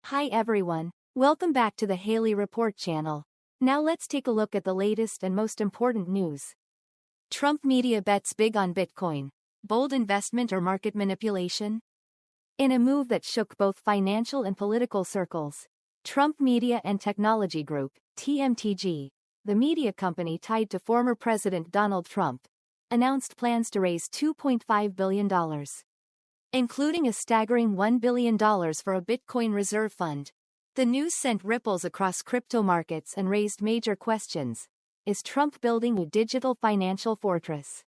Hi everyone, welcome back to the Hailey Report channel. Now let's take a look at the latest and most important news. Trump media bets big on Bitcoin. Bold investment or market manipulation? In a move that shook both financial and political circles, Trump Media and Technology Group, TMTG, the media company tied to former President Donald Trump, announced plans to raise $2.5 billion. Including a staggering $1 billion for a Bitcoin reserve fund. The news sent ripples across crypto markets and raised major questions. Is Trump building a digital financial fortress?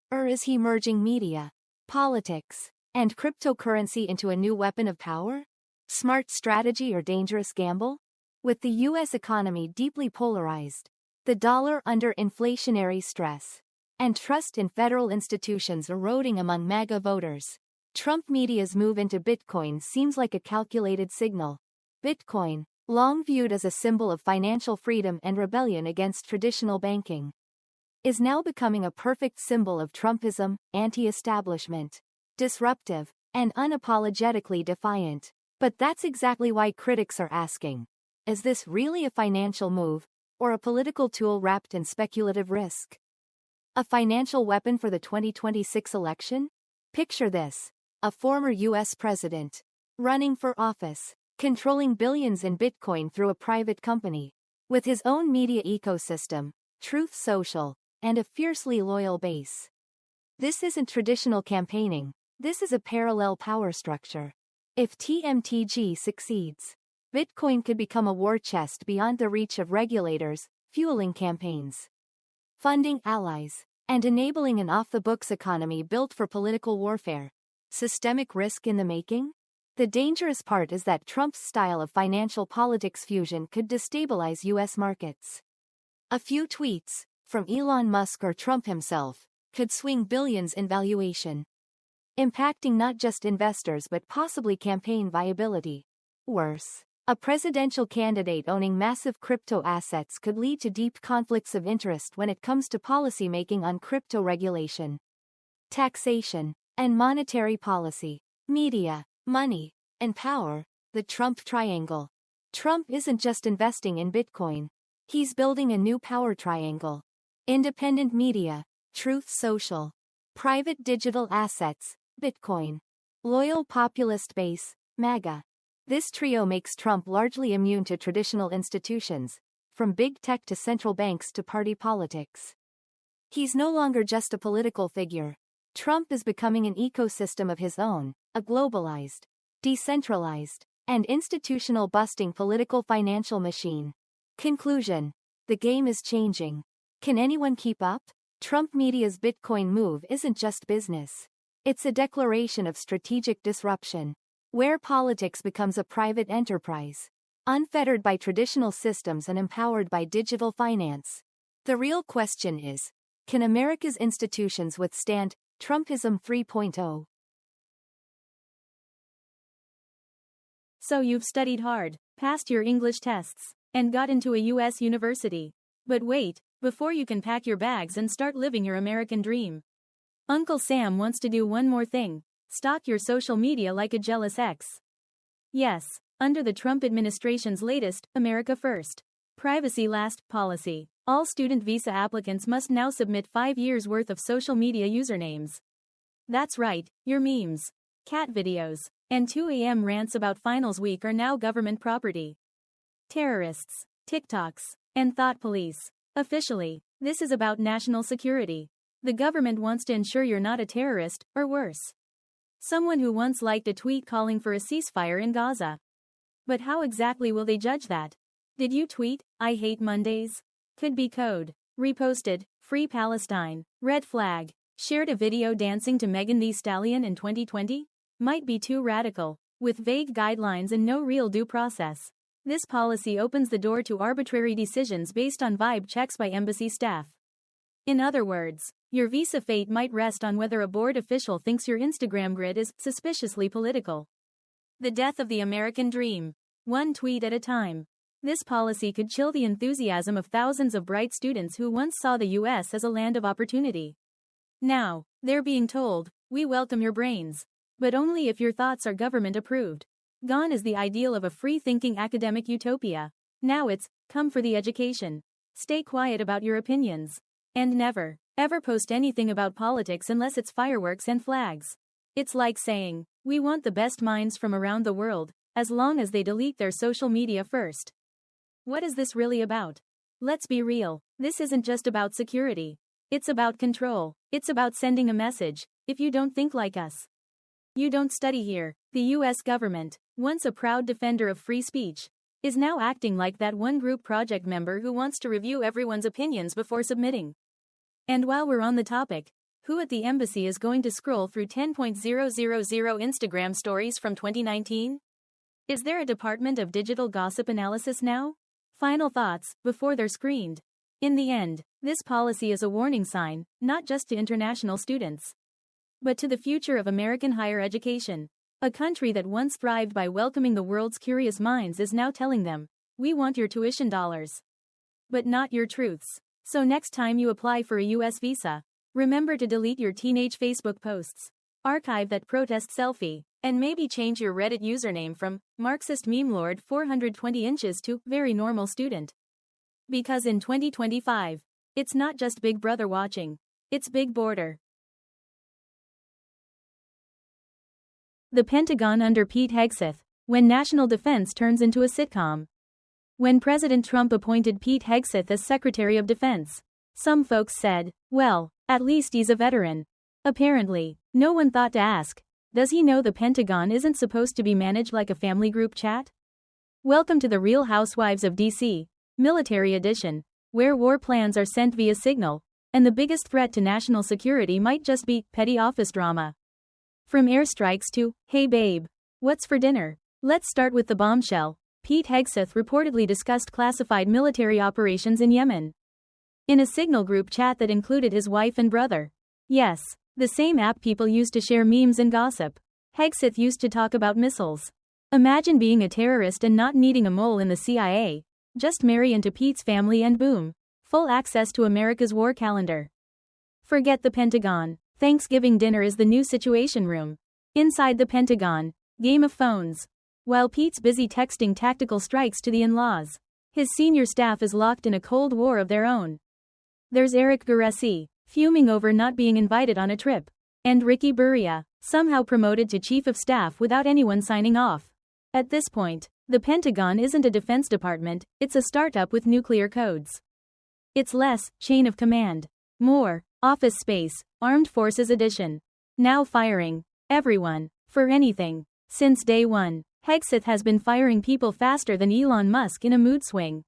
Or is he merging media, politics, and cryptocurrency into a new weapon of power? Smart strategy or dangerous gamble? With the U.S. economy deeply polarized, the dollar under inflationary stress, and trust in federal institutions eroding among MAGA voters, Trump media's move into Bitcoin seems like a calculated signal. Bitcoin, long viewed as a symbol of financial freedom and rebellion against traditional banking, is now becoming a perfect symbol of Trumpism, anti-establishment, disruptive, and unapologetically defiant. But that's exactly why critics are asking, is this really a financial move, or a political tool wrapped in speculative risk? A financial weapon for the 2026 election? Picture this. A former U.S. president, running for office, controlling billions in Bitcoin through a private company, with his own media ecosystem, Truth Social, and a fiercely loyal base. This isn't traditional campaigning, this is a parallel power structure. If TMTG succeeds, Bitcoin could become a war chest beyond the reach of regulators, fueling campaigns, funding allies, and enabling an off-the-books economy built for political warfare. Systemic risk in the making? The dangerous part is that Trump's style of financial politics fusion could destabilize U.S. markets. A few tweets, from Elon Musk or Trump himself, could swing billions in valuation, impacting not just investors but possibly campaign viability. Worse, a presidential candidate owning massive crypto assets could lead to deep conflicts of interest when it comes to policymaking on crypto regulation, taxation, and monetary policy. Media, money, and power, the Trump triangle. Trump isn't just investing in Bitcoin. He's building a new power triangle. Independent media, Truth Social, private digital assets, Bitcoin, loyal populist base, MAGA. This trio makes Trump largely immune to traditional institutions, from big tech to central banks to party politics. He's no longer just a political figure. Trump is becoming an ecosystem of his own, a globalized, decentralized, and institutional-busting political financial machine. Conclusion. The game is changing. Can anyone keep up? Trump media's Bitcoin move isn't just business. It's a declaration of strategic disruption, where politics becomes a private enterprise, unfettered by traditional systems and empowered by digital finance. The real question is, can America's institutions withstand Trumpism 3.0? So you've studied hard, passed your English tests, and got into a U.S. university. But wait, before you can pack your bags and start living your American dream, Uncle Sam wants to do one more thing: stalk your social media like a jealous ex. Yes, under the Trump administration's latest, America First, Privacy Last policy, all student visa applicants must now submit 5 years' worth of social media usernames. That's right, your memes, cat videos, and 2 a.m. rants about finals week are now government property. Terrorists, TikToks, and thought police. Officially, this is about national security. The government wants to ensure you're not a terrorist, or worse, someone who once liked a tweet calling for a ceasefire in Gaza. But how exactly will they judge that? Did you tweet, "I hate Mondays"? Could be code. Reposted, "Free Palestine", red flag. Shared a video dancing to Megan Thee Stallion in 2020? Might be too radical. With vague guidelines and no real due process, this policy opens the door to arbitrary decisions based on vibe checks by embassy staff. In other words, your visa fate might rest on whether a board official thinks your Instagram grid is suspiciously political. The death of the American dream. One tweet at a time. This policy could chill the enthusiasm of thousands of bright students who once saw the U.S. as a land of opportunity. Now, they're being told, "We welcome your brains, but only if your thoughts are government approved." Gone is the ideal of a free-thinking academic utopia. Now it's, come for the education. Stay quiet about your opinions. And never, ever post anything about politics unless it's fireworks and flags. It's like saying, we want the best minds from around the world, as long as they delete their social media first. What is this really about? Let's be real, this isn't just about security. It's about control. It's about sending a message: if you don't think like us, you don't study here. The US government, once a proud defender of free speech, is now acting like that one group project member who wants to review everyone's opinions before submitting. And while we're on the topic, who at the embassy is going to scroll through 10,000 Instagram stories from 2019? Is there a Department of Digital Gossip Analysis now? Final thoughts, before they're screened. In the end, this policy is a warning sign, not just to international students, but to the future of American higher education. A country that once thrived by welcoming the world's curious minds is now telling them, we want your tuition dollars, but not your truths. So next time you apply for a US visa, remember to delete your teenage Facebook posts, archive that protest selfie, and maybe change your Reddit username from Marxist Meme Lord 420 inches to Very Normal Student. Because in 2025, it's not just Big Brother watching, it's Big Border. The Pentagon under Pete Hegseth, when national defense turns into a sitcom. When President Trump appointed Pete Hegseth as Secretary of Defense, some folks said, well, at least he's a veteran. Apparently, no one thought to ask, does he know the Pentagon isn't supposed to be managed like a family group chat? Welcome to the Real Housewives of DC, Military Edition, where war plans are sent via signal, and the biggest threat to national security might just be petty office drama. From airstrikes to, hey babe, what's for dinner? Let's start with the bombshell. Pete Hegseth reportedly discussed classified military operations in Yemen in a signal group chat that included his wife and brother. Yes, the same app people use to share memes and gossip. Hegseth used to talk about missiles. Imagine being a terrorist and not needing a mole in the CIA. Just marry into Pete's family and boom, full access to America's war calendar. Forget the Pentagon. Thanksgiving dinner is the new Situation Room. Inside the Pentagon, game of phones. While Pete's busy texting tactical strikes to the in-laws, his senior staff is locked in a Cold War of their own. There's Eric Garesi, fuming over not being invited on a trip, and Ricky Buria, somehow promoted to Chief of Staff without anyone signing off. At this point, the Pentagon isn't a defense department, it's a startup with nuclear codes. It's less chain of command, more office space, Armed Forces Edition. Now firing everyone for anything. Since day one, Hegseth has been firing people faster than Elon Musk in a mood swing.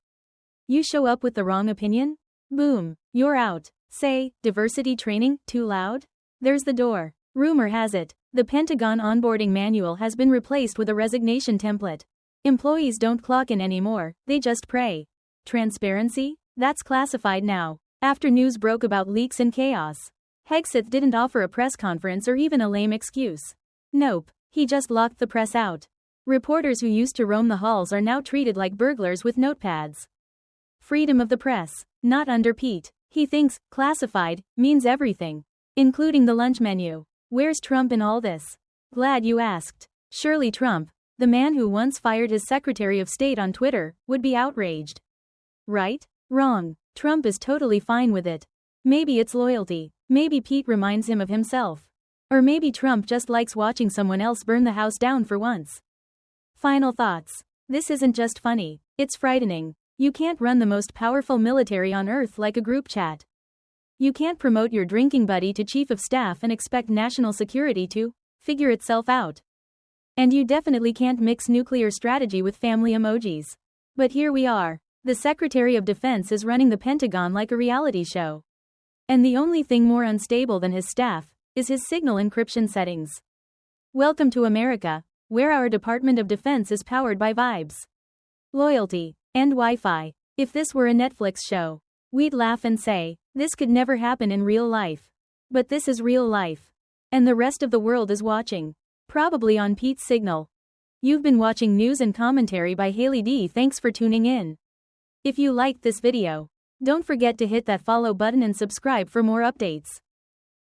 You show up with the wrong opinion? Boom, you're out. Say, diversity training, too loud? There's the door. Rumor has it, the Pentagon onboarding manual has been replaced with a resignation template. Employees don't clock in anymore, they just pray. Transparency? That's classified now. After news broke about leaks and chaos, Hegseth didn't offer a press conference or even a lame excuse. Nope, he just locked the press out. Reporters who used to roam the halls are now treated like burglars with notepads. Freedom of the press, not under Pete. He thinks classified means everything, including the lunch menu. Where's Trump in all this? Glad you asked. Surely Trump, the man who once fired his Secretary of State on Twitter, would be outraged. Right? Wrong. Trump is totally fine with it. Maybe it's loyalty. Maybe Pete reminds him of himself. Or maybe Trump just likes watching someone else burn the house down for once. Final thoughts. This isn't just funny, it's frightening. You can't run the most powerful military on earth like a group chat. You can't promote your drinking buddy to Chief of Staff and expect national security to figure itself out. And you definitely can't mix nuclear strategy with family emojis. But here we are. The Secretary of Defense is running the Pentagon like a reality show. And the only thing more unstable than his staff is his signal encryption settings. Welcome to America, where our Department of Defense is powered by vibes, loyalty, and Wi-Fi. If this were a Netflix show, we'd laugh and say, this could never happen in real life. But this is real life. And the rest of the world is watching. Probably on Pete's signal. You've been watching news and commentary by Hailey D. Thanks for tuning in. If you liked this video, don't forget to hit that follow button and subscribe for more updates.